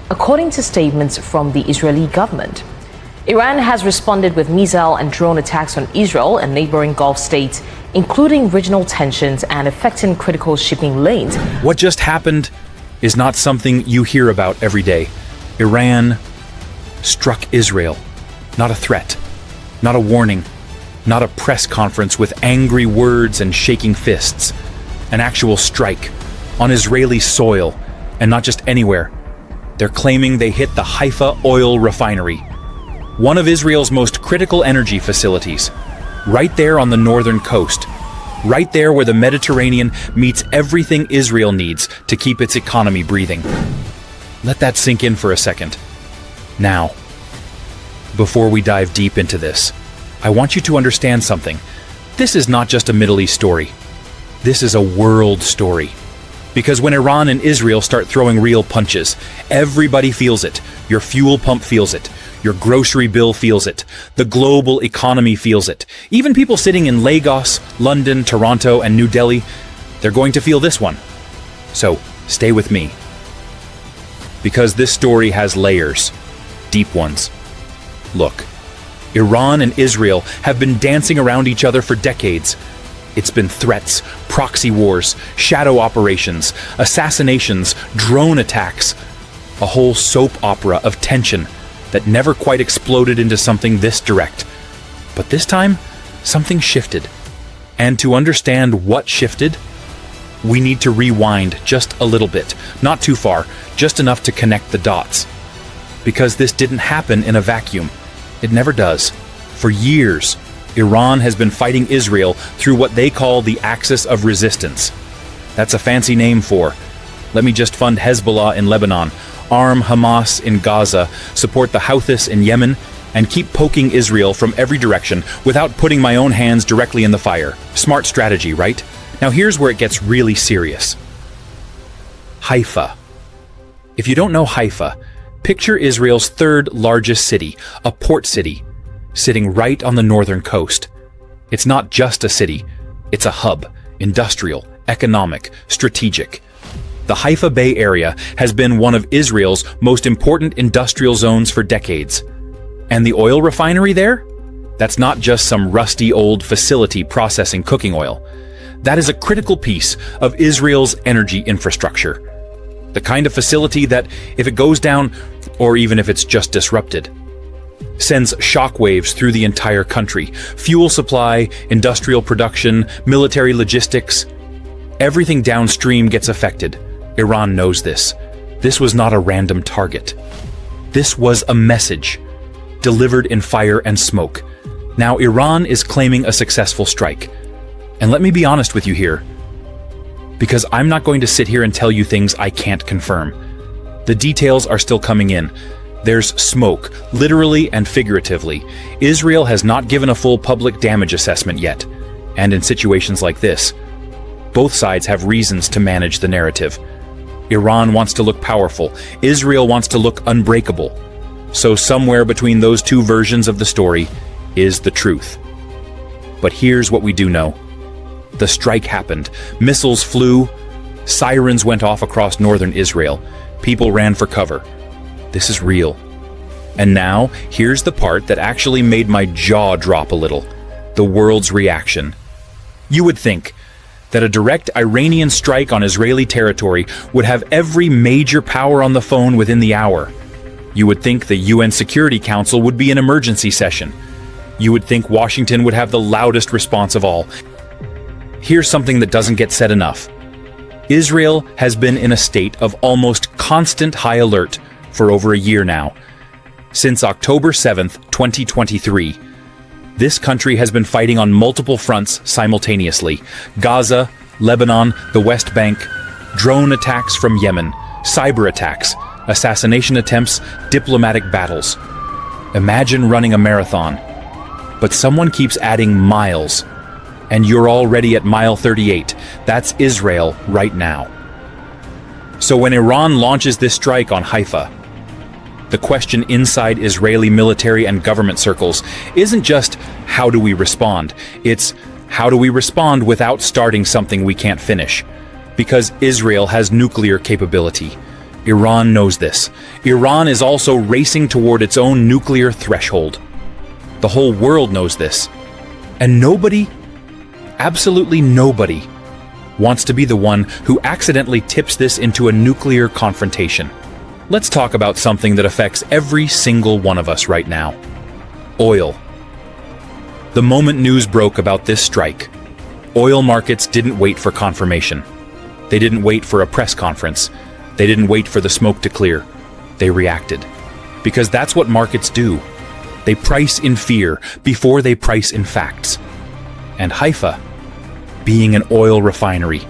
according to statements from the Israeli government. Iran has responded with missile and drone attacks on Israel and neighboring Gulf states, including regional tensions and affecting critical shipping lanes. What just happened is not something you hear about every day. Iran struck Israel. Not a threat, not a warning, not a press conference with angry words and shaking fists. An actual strike on Israeli soil, and not just anywhere. They're claiming they hit the Haifa oil refinery, one of Israel's most critical energy facilities, right there on the northern coast, right there where the Mediterranean meets everything Israel needs to keep its economy breathing. Let that sink in for a second. Now, before we dive deep into this, I want you to understand something. This is not just a Middle East story. This is a world story. Because when Iran and Israel start throwing real punches, everybody feels it. Your fuel pump feels it. Your grocery bill feels it. The global economy feels it. Even people sitting in Lagos, London, Toronto, and New Delhi, they're going to feel this one. So, stay with me. Because this story has layers, deep ones. Look, Iran and Israel have been dancing around each other for decades. It's been threats, proxy wars, shadow operations, assassinations, drone attacks, a whole soap opera of tension that never quite exploded into something this direct. But this time, something shifted. And to understand what shifted, we need to rewind just a little bit, not too far, just enough to connect the dots. Because this didn't happen in a vacuum. It never does. For years, Iran has been fighting Israel through what they call the axis of resistance. That's a fancy name for, let me just fund Hezbollah in Lebanon, arm Hamas in Gaza, support the Houthis in Yemen, and keep poking Israel from every direction without putting my own hands directly in the fire. Smart strategy, right? Now here's where it gets really serious. Haifa. If you don't know Haifa, picture Israel's third largest city, a port city, sitting right on the northern coast. It's not just a city, it's a hub, industrial, economic, strategic. The Haifa Bay Area has been one of Israel's most important industrial zones for decades. And the oil refinery there? That's not just some rusty old facility processing cooking oil. That is a critical piece of Israel's energy infrastructure. The kind of facility that, if it goes down, or even if it's just disrupted, sends shockwaves through the entire country. Fuel supply, industrial production, military logistics. Everything downstream gets affected. Iran knows this. This was not a random target. This was a message, delivered in fire and smoke. Now Iran is claiming a successful strike. And let me be honest with you here, because I'm not going to sit here and tell you things I can't confirm. The details are still coming in. There's smoke, literally and figuratively. Israel has not given a full public damage assessment yet. And in situations like this, both sides have reasons to manage the narrative. Iran wants to look powerful. Israel wants to look unbreakable. So somewhere between those two versions of the story is the truth. But here's what we do know. The strike happened. Missiles flew. Sirens went off across northern Israel. People ran for cover. This is real. And now, here's the part that actually made my jaw drop a little. The world's reaction. You would think that a direct Iranian strike on Israeli territory would have every major power on the phone within the hour. You would think the UN Security Council would be in emergency session. You would think Washington would have the loudest response of all. Here's something that doesn't get said enough. Israel has been in a state of almost constant high alert for over a year now. Since October 7th, 2023, this country has been fighting on multiple fronts simultaneously. Gaza, Lebanon, the West Bank, drone attacks from Yemen, cyber attacks, assassination attempts, diplomatic battles. Imagine running a marathon, but someone keeps adding miles, and you're already at mile 38. That's Israel right now. So when Iran launches this strike on Haifa, the question inside Israeli military and government circles isn't just how do we respond, it's how do we respond without starting something we can't finish? Because Israel has nuclear capability. Iran knows this. Iran is also racing toward its own nuclear threshold. The whole world knows this. And nobody, absolutely nobody, wants to be the one who accidentally tips this into a nuclear confrontation. Let's talk about something that affects every single one of us right now. Oil. The moment news broke about this strike, oil markets didn't wait for confirmation. They didn't wait for a press conference. They didn't wait for the smoke to clear. They reacted. Because that's what markets do. They price in fear before they price in facts. And Haifa, being an oil refinery,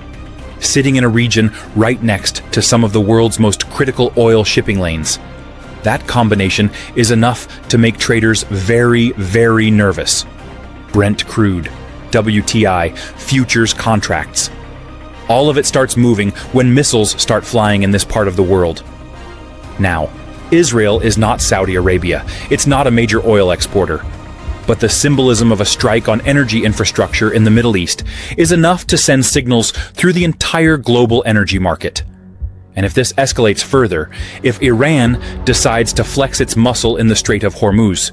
sitting in a region right next to some of the world's most critical oil shipping lanes, that combination is enough to make traders very, very nervous. Brent crude, WTI, futures contracts. All of it starts moving when missiles start flying in this part of the world. Now, Israel is not Saudi Arabia. It's not a major oil exporter. But the symbolism of a strike on energy infrastructure in the Middle East is enough to send signals through the entire global energy market. And if this escalates further, if Iran decides to flex its muscle in the Strait of Hormuz,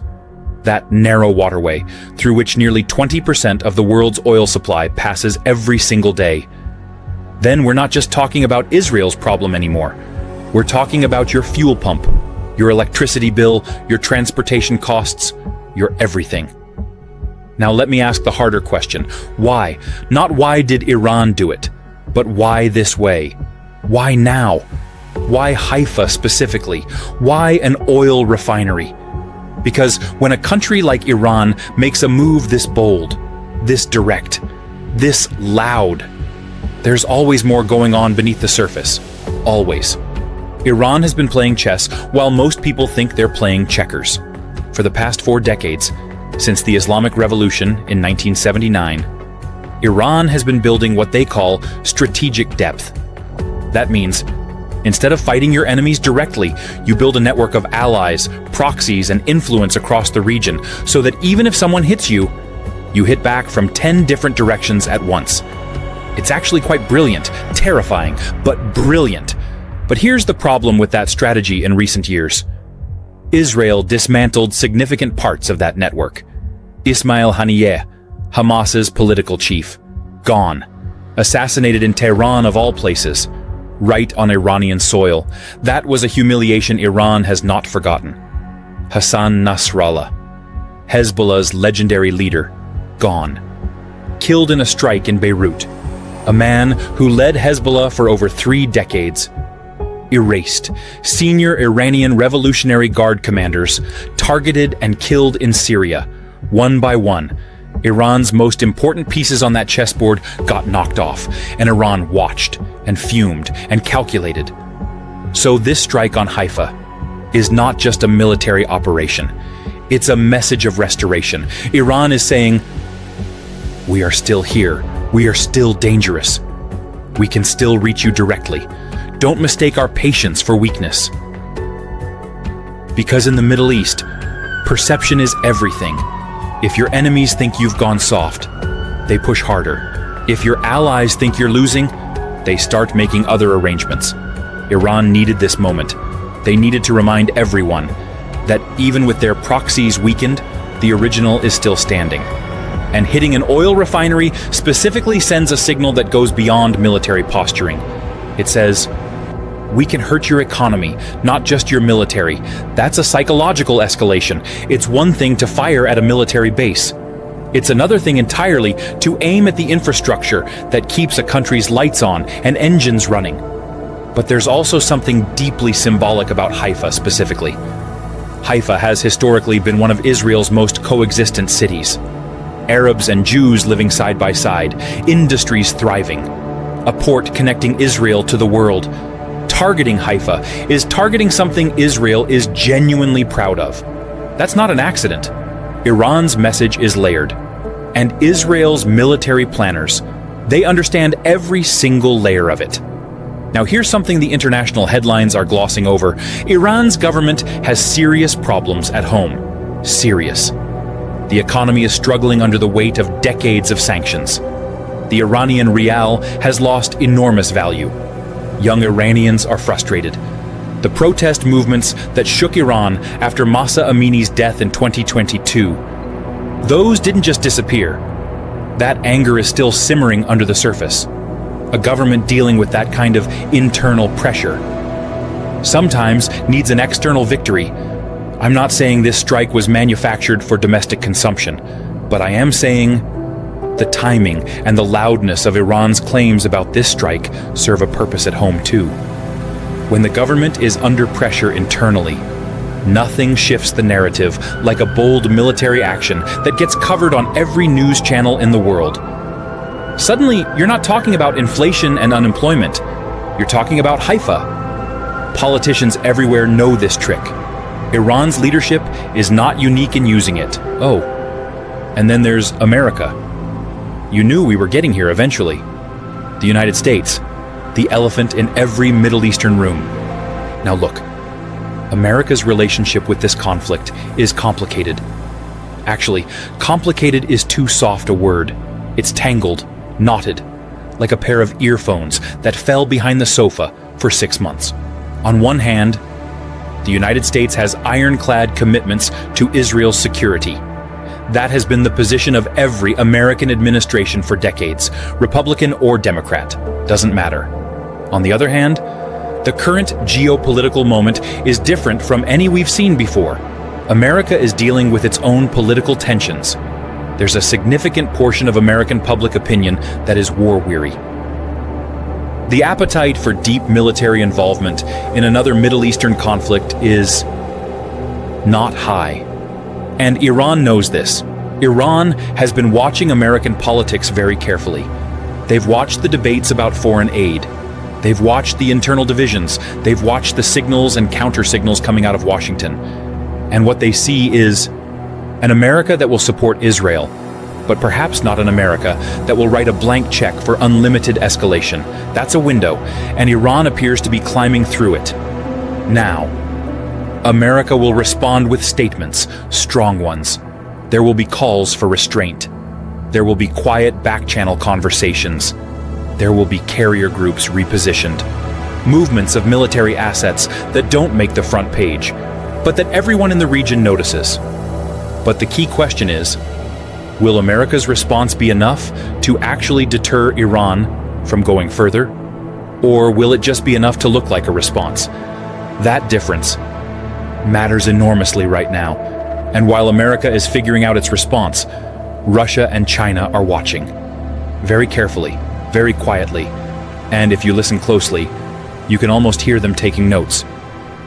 that narrow waterway through which nearly 20% of the world's oil supply passes every single day, then we're not just talking about Israel's problem anymore. We're talking about your fuel pump, your electricity bill, your transportation costs, your everything. Now let me ask the harder question. Why? Not why did Iran do it, but why this way? Why now? Why Haifa specifically? Why an oil refinery? Because when a country like Iran makes a move this bold, this direct, this loud, there's always more going on beneath the surface. Always. Iran has been playing chess while most people think they're playing checkers. For the past 4 decades, since the Islamic Revolution in 1979, Iran has been building what they call strategic depth. That means, instead of fighting your enemies directly, you build a network of allies, proxies, and influence across the region, so that even if someone hits you, you hit back from 10 different directions at once. It's actually quite brilliant, terrifying, but brilliant. But here's the problem with that strategy in recent years. Israel dismantled significant parts of that network. Ismail Haniyeh, Hamas's political chief, gone. Assassinated in Tehran of all places, right on Iranian soil. That was a humiliation Iran has not forgotten. Hassan Nasrallah, Hezbollah's legendary leader, gone. Killed in a strike in Beirut. A man who led Hezbollah for over 3 decades. Erased. Senior Iranian Revolutionary Guard commanders targeted and killed in Syria, one by one. Iran's most important pieces on that chessboard got knocked off, and Iran watched and fumed and calculated. So this strike on Haifa is not just a military operation. It's a message of restoration. Iran is saying, we are still here. We are still dangerous. We can still reach you directly. Don't mistake our patience for weakness. Because in the Middle East, perception is everything. If your enemies think you've gone soft, they push harder. If your allies think you're losing, they start making other arrangements. Iran needed this moment. They needed to remind everyone that even with their proxies weakened, the original is still standing. And hitting an oil refinery specifically sends a signal that goes beyond military posturing. It says, we can hurt your economy, not just your military. That's a psychological escalation. It's one thing to fire at a military base. It's another thing entirely to aim at the infrastructure that keeps a country's lights on and engines running. But there's also something deeply symbolic about Haifa specifically. Haifa has historically been one of Israel's most coexistent cities. Arabs and Jews living side by side, industries thriving, a port connecting Israel to the world. Targeting Haifa is targeting something Israel is genuinely proud of. That's not an accident. Iran's message is layered. And Israel's military planners, they understand every single layer of it. Now here's something the international headlines are glossing over. Iran's government has serious problems at home. Serious. The economy is struggling under the weight of decades of sanctions. The Iranian rial has lost enormous value. Young Iranians are frustrated. The protest movements that shook Iran after Masa Amini's death in 2022, those didn't just disappear. That anger is still simmering under the surface. A government dealing with that kind of internal pressure sometimes needs an external victory. I'm not saying this strike was manufactured for domestic consumption, but I am saying the timing and the loudness of Iran's claims about this strike serve a purpose at home too. When the government is under pressure internally, nothing shifts the narrative like a bold military action that gets covered on every news channel in the world. Suddenly, you're not talking about inflation and unemployment. You're talking about Haifa. Politicians everywhere know this trick. Iran's leadership is not unique in using it. Oh, and then there's America. You knew we were getting here eventually. The United States, the elephant in every Middle Eastern room. Now look, America's relationship with this conflict is complicated. Actually, complicated is too soft a word. It's tangled, knotted, like a pair of earphones that fell behind the sofa for 6 months. On one hand, the United States has ironclad commitments to Israel's security. That has been the position of every American administration for decades, Republican or Democrat, doesn't matter. On the other hand, the current geopolitical moment is different from any we've seen before. America is dealing with its own political tensions. There's a significant portion of American public opinion that is war-weary. The appetite for deep military involvement in another Middle Eastern conflict is not high. And Iran knows this. Iran has been watching American politics very carefully. They've watched the debates about foreign aid. They've watched the internal divisions. They've watched the signals and counter-signals coming out of Washington. And what they see is an America that will support Israel, but perhaps not an America that will write a blank check for unlimited escalation. That's a window, and Iran appears to be climbing through it. Now, America will respond with statements, strong ones. There will be calls for restraint. There will be quiet back-channel conversations. There will be carrier groups repositioned. Movements of military assets that don't make the front page, but that everyone in the region notices. But the key question is, will America's response be enough to actually deter Iran from going further? Or will it just be enough to look like a response? That difference matters enormously right now. And while America is figuring out its response, Russia and China are watching. Very carefully, very quietly. And if you listen closely, you can almost hear them taking notes.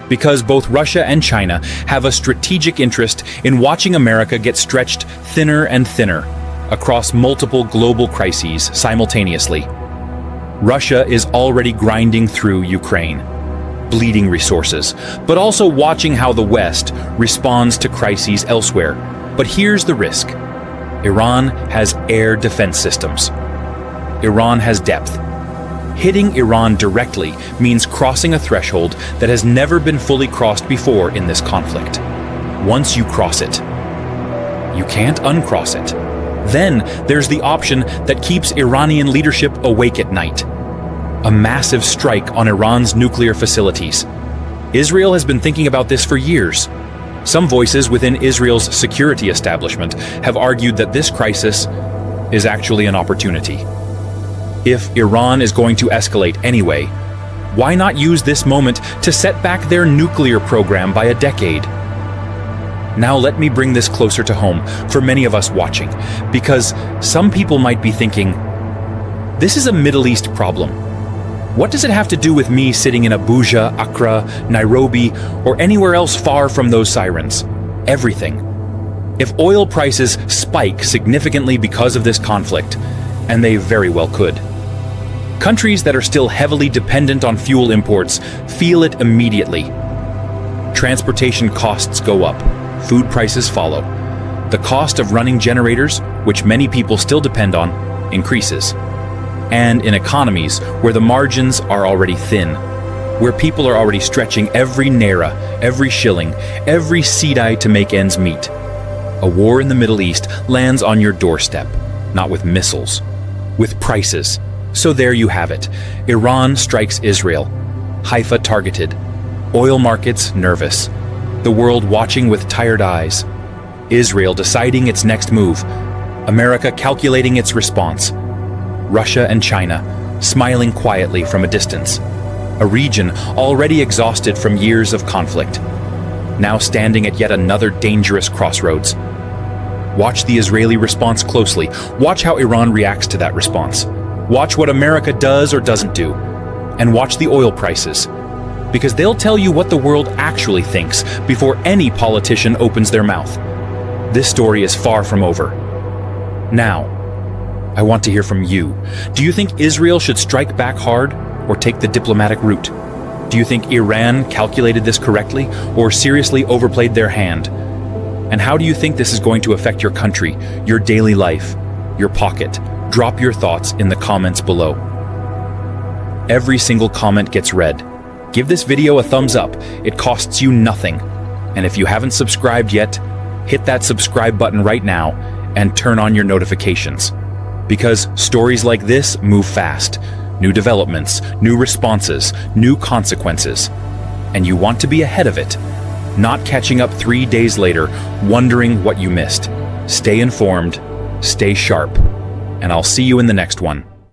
Because both Russia and China have a strategic interest in watching America get stretched thinner and thinner across multiple global crises simultaneously. Russia is already grinding through Ukraine, bleeding resources, but also watching how the West responds to crises elsewhere. But here's the risk. Iran has air defense systems. Iran has depth. Hitting Iran directly means crossing a threshold that has never been fully crossed before in this conflict. Once you cross it, you can't uncross it. Then there's the option that keeps Iranian leadership awake at night. A massive strike on Iran's nuclear facilities. Israel has been thinking about this for years. Some voices within Israel's security establishment have argued that this crisis is actually an opportunity. If Iran is going to escalate anyway, why not use this moment to set back their nuclear program by a decade? Now let me bring this closer to home for many of us watching, because some people might be thinking, this is a Middle East problem. What does it have to do with me sitting in Abuja, Accra, Nairobi, or anywhere else far from those sirens? Everything. If oil prices spike significantly because of this conflict, and they very well could, countries that are still heavily dependent on fuel imports feel it immediately. Transportation costs go up, food prices follow. The cost of running generators, which many people still depend on, increases. And in economies where the margins are already thin, where people are already stretching every naira, every shilling, every sedai to make ends meet, a war in the Middle East lands on your doorstep, not with missiles, with prices. So there you have it. Iran strikes Israel. Haifa targeted. Oil markets nervous. The world watching with tired eyes. Israel deciding its next move. America calculating its response. Russia and China smiling quietly from a distance. A region already exhausted from years of conflict, now standing at yet another dangerous crossroads. Watch the Israeli response closely. Watch how Iran reacts to that response. Watch what America does or doesn't do. And watch the oil prices. Because they'll tell you what the world actually thinks before any politician opens their mouth. This story is far from over. Now, I want to hear from you. Do you think Israel should strike back hard or take the diplomatic route? Do you think Iran calculated this correctly or seriously overplayed their hand? And how do you think this is going to affect your country, your daily life, your pocket? Drop your thoughts in the comments below. Every single comment gets read. Give this video a thumbs up. It costs you nothing. And if you haven't subscribed yet, hit that subscribe button right now and turn on your notifications. Because stories like this move fast. New developments, new responses, new consequences. And you want to be ahead of it, not catching up 3 days later, wondering what you missed. Stay informed, stay sharp, and I'll see you in the next one.